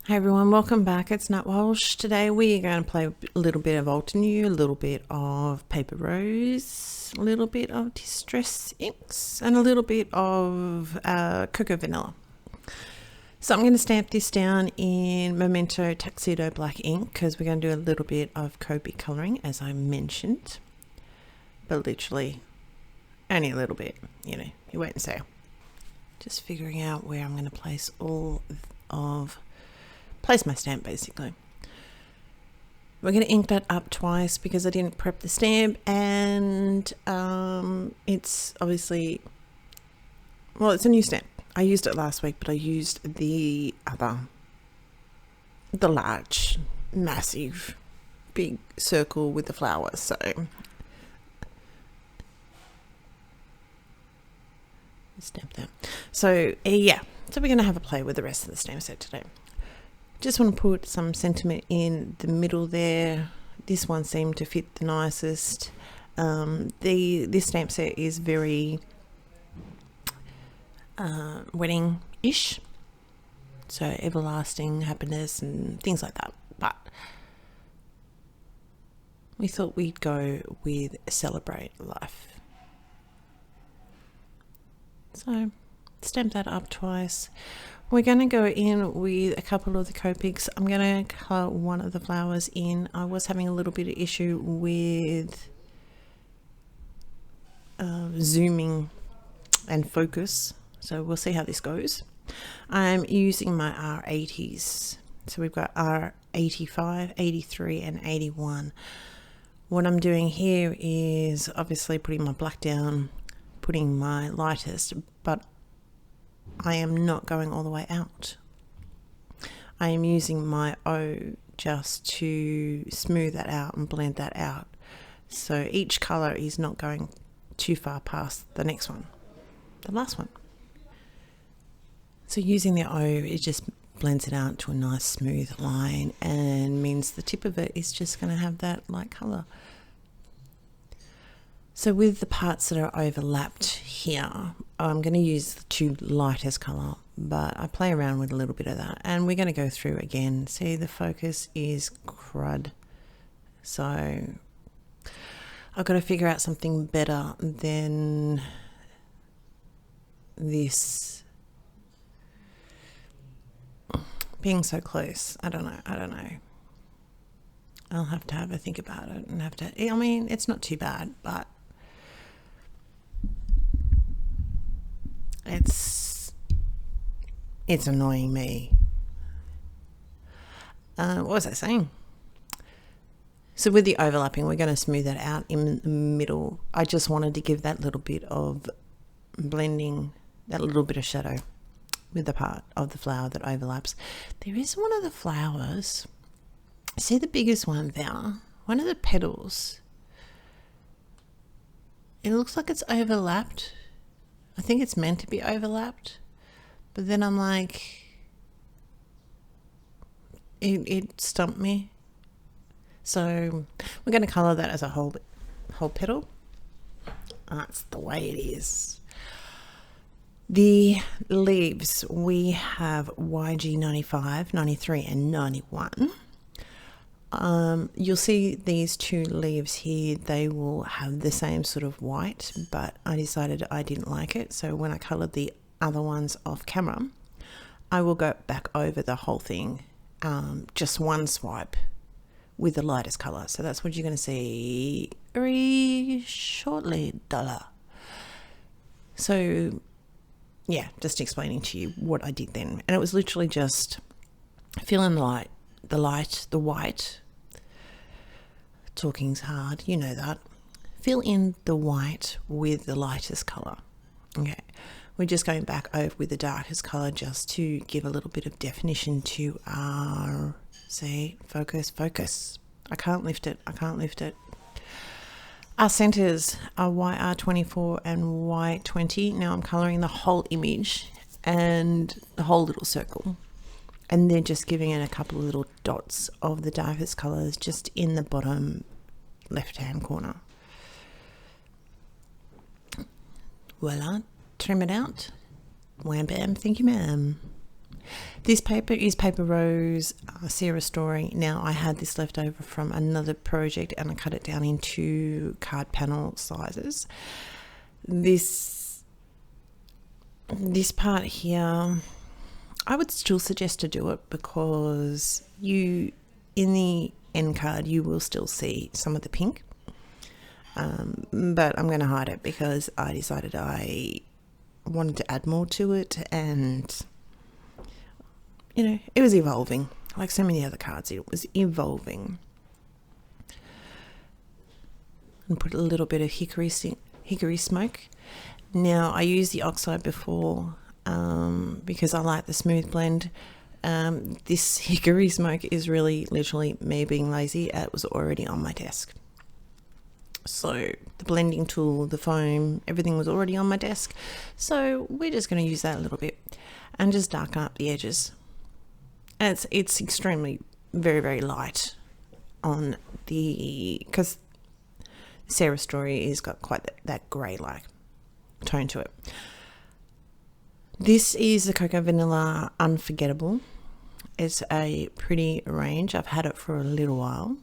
Hey everyone, welcome back. It's Nat Walsh. Today we are going to play a little bit of Altenew, a little bit of Paper Rose, a little bit of Distress Inks, and a little bit of Cocoa Vanilla. So I'm going to stamp this down in Memento Tuxedo Black ink because we're going to do a little bit of Copic colouring, as I mentioned, but literally only a little bit. You wait and see. Just figuring out where I'm going to place place my stamp basically. We're going to ink that up twice because I didn't prep the stamp, and it's obviously, it's a new stamp. I used it last week, but I used the large, massive, big circle with the flowers. So stamp that. So yeah, so we're going to have a play with the rest of the stamp set today. Just want to put some sentiment in the middle there. This one seemed to fit the nicest. This stamp set is very wedding-ish, so everlasting happiness and things like that. But we thought we'd go with celebrate life. So stamp that up twice. We're going to go in with a couple of the Copics. I'm going to colour one of the flowers in. I was having a little bit of issue with zooming and focus, so we'll see how this goes. I'm using my R80s. So we've got R85, 83 and 81. What I'm doing here is obviously putting my black down, putting my lightest, but I am not going all the way out. I am using my O just to smooth that out and blend that out. So each colour is not going too far past the next one, the last one. So using the O, it just blends it out to a nice smooth line and means the tip of it is just going to have that light colour. So with the parts that are overlapped here, I'm going to use the two lightest colour, but I play around with a little bit of that. And we're going to go through again. See, the focus is crud. So I've got to figure out something better than this being so close. I don't know. I'll have to have a think about it and it's not too bad, but it's annoying me. What was I saying? So with the overlapping, we're going to smooth that out in the middle. I just wanted to give that little bit of blending, that little bit of shadow with the part of the flower that overlaps. There is one of the flowers, see the biggest one there, one of the petals, it looks like it's overlapped. I think it's meant to be overlapped, but then I'm like, it stumped me. So we're going to colour that as a whole petal. That's the way it is. The leaves, we have YG 95, 93 and 91. You'll see these two leaves here, they will have the same sort of white, but I decided I didn't like it. So when I coloured the other ones off camera, I will go back over the whole thing, just one swipe with the lightest colour. So that's what you're going to see very shortly. So yeah, just explaining to you what I did then. And it was literally just filling the white. Talking's hard, you know that. Fill in the white with the lightest colour. Okay, we're just going back over with the darkest colour just to give a little bit of definition to our, focus. I can't lift it. Our centres are YR24 and Y20. Now I'm colouring the whole image and the whole little circle. And then just giving it a couple of little dots of the darkest colours just in the bottom left-hand corner. Voila, trim it out. Wham bam, thank you ma'am. This paper is Paper Rose Sierra Story. Now, I had this left over from another project and I cut it down into card panel sizes. This part here, I would still suggest to do it because in the end card, you will still see some of the pink. But I'm going to hide it because I decided I wanted to add more to it, and it was evolving like so many other cards. It was evolving. And put a little bit of hickory smoke. Now, I used the oxide before because I like the smooth blend. This hickory smoke is really literally me being lazy. It was already on my desk. So the blending tool, the foam, everything was already on my desk. So we're just going to use that a little bit and just darken up the edges. And it's extremely, very, very light on because Sarah Story has got quite that grey-like tone to it. This is the Cocoa Vanilla Unforgettable. It's a pretty range. I've had it for a little while.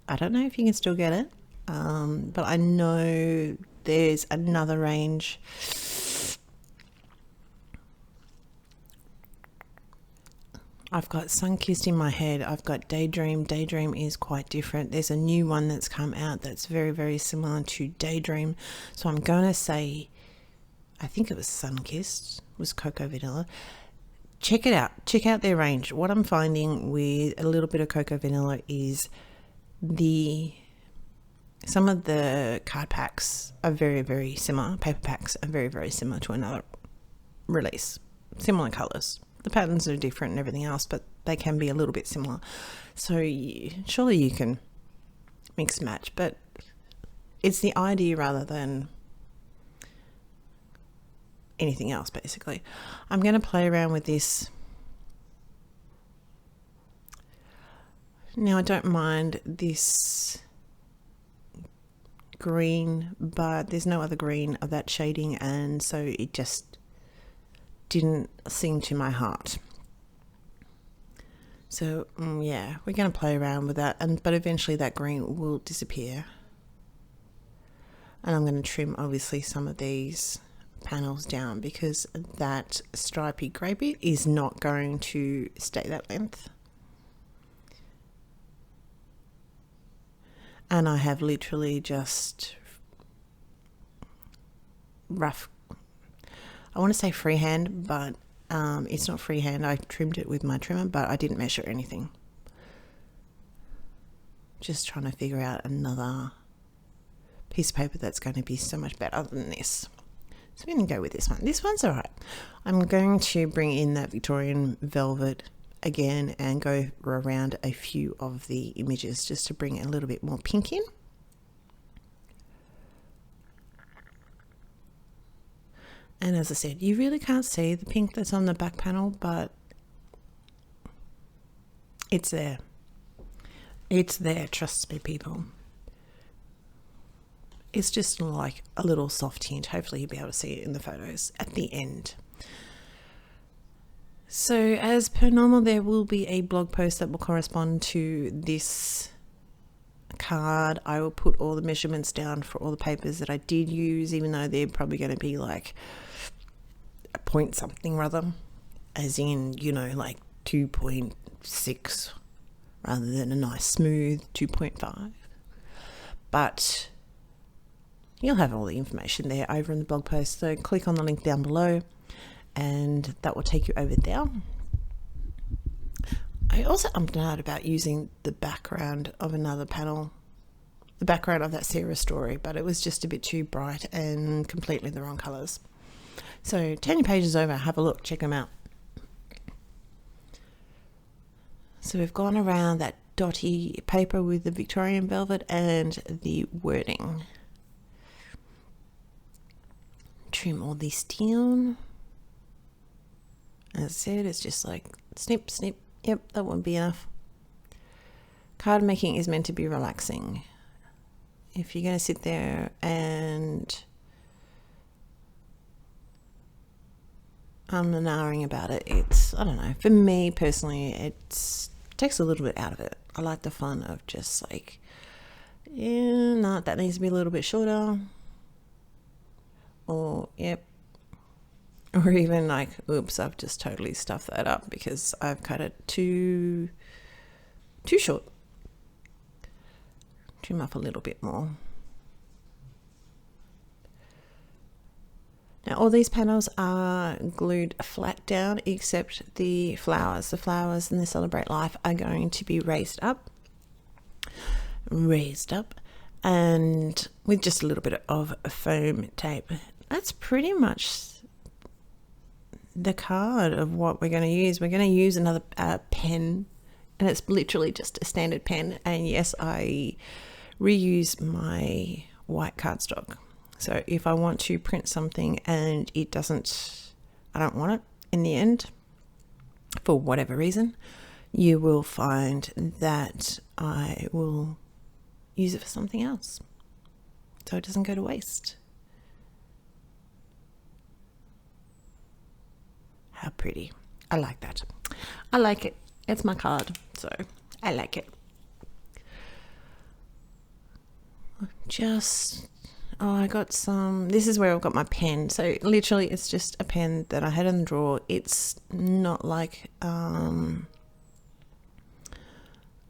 I don't know if you can still get it, but I know there's another range. I've got Sunkissed in my head. I've got Daydream. Daydream is quite different. There's a new one that's come out that's very, very similar to Daydream. So I'm going to say, I think it was Sunkissed, was Cocoa Vanilla. Check it out. Check out their range. What I'm finding with a little bit of Cocoa Vanilla is some of the card packs are very, very similar. Paper packs are very, very similar to another release. Similar colours. The patterns are different and everything else, but they can be a little bit similar. So surely you can mix and match, but it's the idea rather than anything else, basically. I'm going to play around with this. Now, I don't mind this green, but there's no other green of that shading, and so it just didn't sing to my heart. So yeah, we're going to play around with that, but eventually that green will disappear. And I'm going to trim obviously some of these panels down because that stripy grey bit is not going to stay that length. And I have literally just I want to say freehand, but it's not freehand. I trimmed it with my trimmer, but I didn't measure anything. Just trying to figure out another piece of paper that's going to be so much better than this. So we're going to go with this one. This one's all right. I'm going to bring in that Victorian velvet again and go around a few of the images just to bring a little bit more pink in. And as I said, you really can't see the pink that's on the back panel, but it's there. It's there, trust me, people. It's just like a little soft hint. Hopefully you'll be able to see it in the photos at the end. So as per normal, there will be a blog post that will correspond to this card. I will put all the measurements down for all the papers that I did use, even though they're probably going to be like a point something rather, as in, like 2.6 rather than a nice smooth 2.5. But you'll have all the information there over in the blog post. So click on the link down below and that will take you over there. I also umped out about using the background of another panel, the background of that Sarah Story, but it was just a bit too bright and completely the wrong colours. So turn your pages over, have a look, check them out. So we've gone around that dotty paper with the Victorian velvet and the wording. Trim all this down. As I said, it's just like snip, snip. Yep, that won't be enough. Card making is meant to be relaxing. If you're going to sit there and and about it. It's, I don't know, for me personally, it takes a little bit out of it. I like the fun of just like, yeah, no, that needs to be a little bit shorter. Or, yep. Or even like, oops, I've just totally stuffed that up because I've cut it too short. Trim up a little bit more. Now all these panels are glued flat down except the flowers. The flowers in the Celebrate Life are going to be raised up and with just a little bit of foam tape. That's pretty much the card of what we're going to use. We're going to use another pen, and it's literally just a standard pen. And yes, I reuse my white cardstock. So if I want to print something and I don't want it in the end, for whatever reason, you will find that I will use it for something else, so it doesn't go to waste. How pretty. I like that. I like it. It's my card, so I like it. I got some, this is where I've got my pen. So literally it's just a pen that I had in the drawer. It's not like, I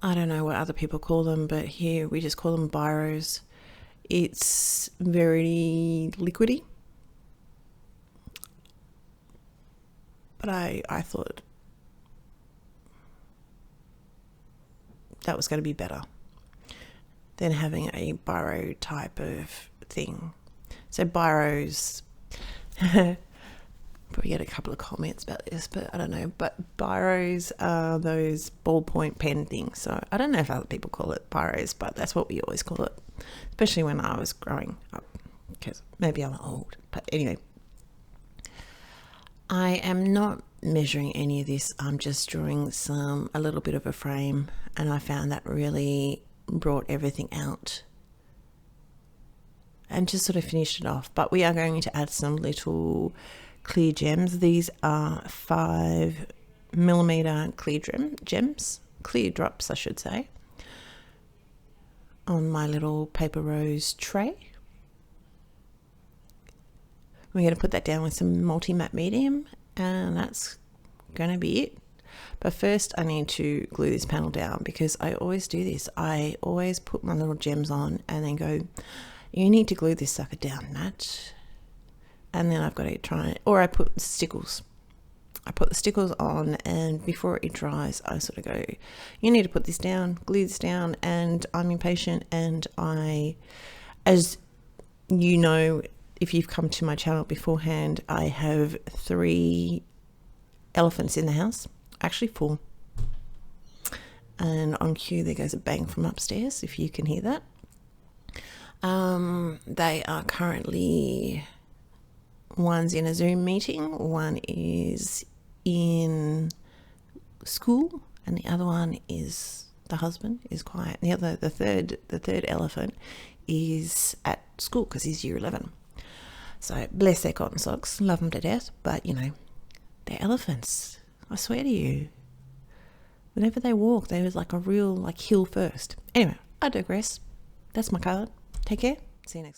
don't know what other people call them, but here we just call them biros. It's very liquidy. But I thought that was going to be better than having a biro type of thing. So biros, probably get a couple of comments about this, but I don't know. But biros are those ballpoint pen things. So I don't know if other people call it biros, but that's what we always call it, especially when I was growing up, because maybe I'm old. But anyway, I am not measuring any of this. I'm just drawing a little bit of a frame, and I found that really brought everything out and just sort of finished it off. But we are going to add some little clear gems. These are 5mm clear drops, I should say, on my little paper rose tray. We're going to put that down with some multi-matte medium, and that's going to be it. But first I need to glue this panel down, because I always do this. I always put my little gems on and then go, you need to glue this sucker down, Nat. And then I've got to try, or I put stickles. I put the stickles on, and before it dries, I sort of go, you need to put this down, glue this down. And I'm impatient, and as you know, if you've come to my channel beforehand, I have 3 elephants in the house, actually 4. And on cue, there goes a bang from upstairs, if you can hear that. They are currently, one's in a Zoom meeting, one is in school, and the other one is, the husband is quiet. The third elephant is at school because he's year 11. So bless their cotton socks, love them to death, but you know, they're elephants. I swear to you, whenever they walk, they was like a real hill first. Anyway, I digress. That's my card. Take care. See you next time.